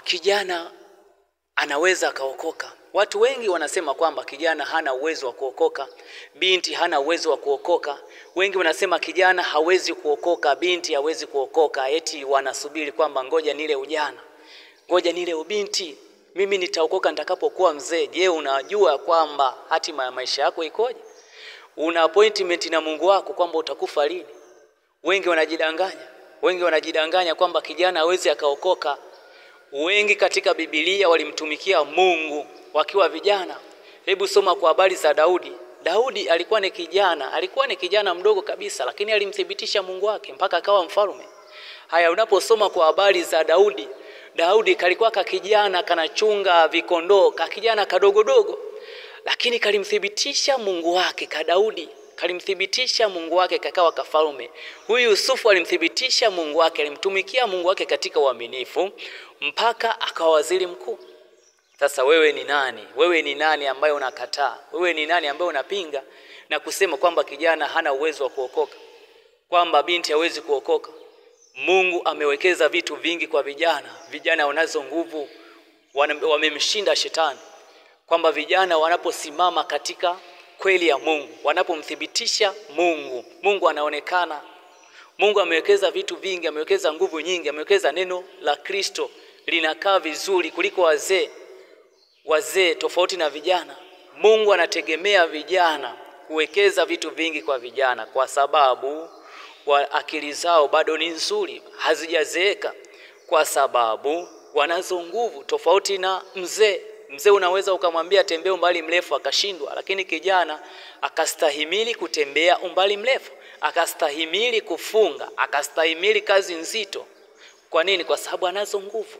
kijana anaweza kaokoka. Watu wengi wanasema kwamba kijana hana uwezo wa kuokoka, binti hana uwezo wa kuokoka. Wengi wanasema kijana hawezi kuokoka, binti hawezi kuokoka, eti wanasubiri kwamba ngoja nile ujana, ngoja nile ubinti, mimi nitaokoka nitakapokuwa mzee. Je, unajua kwamba hatima ya maisha yako ikoje? Una appointment na Mungu wako kwamba utakufa lini? Wengi wanajidanganya kwamba kijana hawezi akaokoka. Wengi katika Biblia walimtumikia Mungu wakiwa vijana. Hebu soma kwa habari za Daudi. Daudi alikuwa ni kijana mdogo kabisa, lakini alimthibitisha Mungu wake mpaka akawa mfalme. Haya, unaposoma kwa habari za Daudi kalikuwa kijana kanachunga vikondoo, kijana kadogodogo, lakini kalimthibitisha Mungu wake. Daudi kalimthibitisha Mungu wake kakawa kafalme. Huyu Yusufu alimthibitisha Mungu wake, alimtumikia Mungu wake katika uaminifu mpaka akawa waziri mkuu. Sasa wewe ni nani? Wewe ni nani ambaye unakataa? Wewe ni nani ambaye unapinga na kusema kwamba kijana hana uwezo wa kuokoka, kwamba binti hawezi kuokoka? Mungu amewekeza vitu vingi kwa vijana. Vijana wanazo nguvu, wamemshinda shetani. Kwamba vijana wanaposimama katika kweli ya Mungu, wanapomthibitisha Mungu, Mungu anaonekana. Mungu amewekeza vitu vingi, amewekeza nguvu nyingi, amewekeza neno la Kristo linakaa vizuri kuliko wazee tofauti na vijana. Mungu anategemea vijana kuwekeza vitu vingi kwa vijana, kwa sababu akili zao bado ni nzuri, hazijazeeka, kwa sababu wanazo nguvu tofauti na mzee. Mzee unaweza ukamwambia tembea umbali mrefu akashindwa, lakini kijana akastahimili kutembea umbali mrefu, akastahimili kufunga, akastahimili kazi nzito. Kwa nini? Kwa sababu anazo nguvu.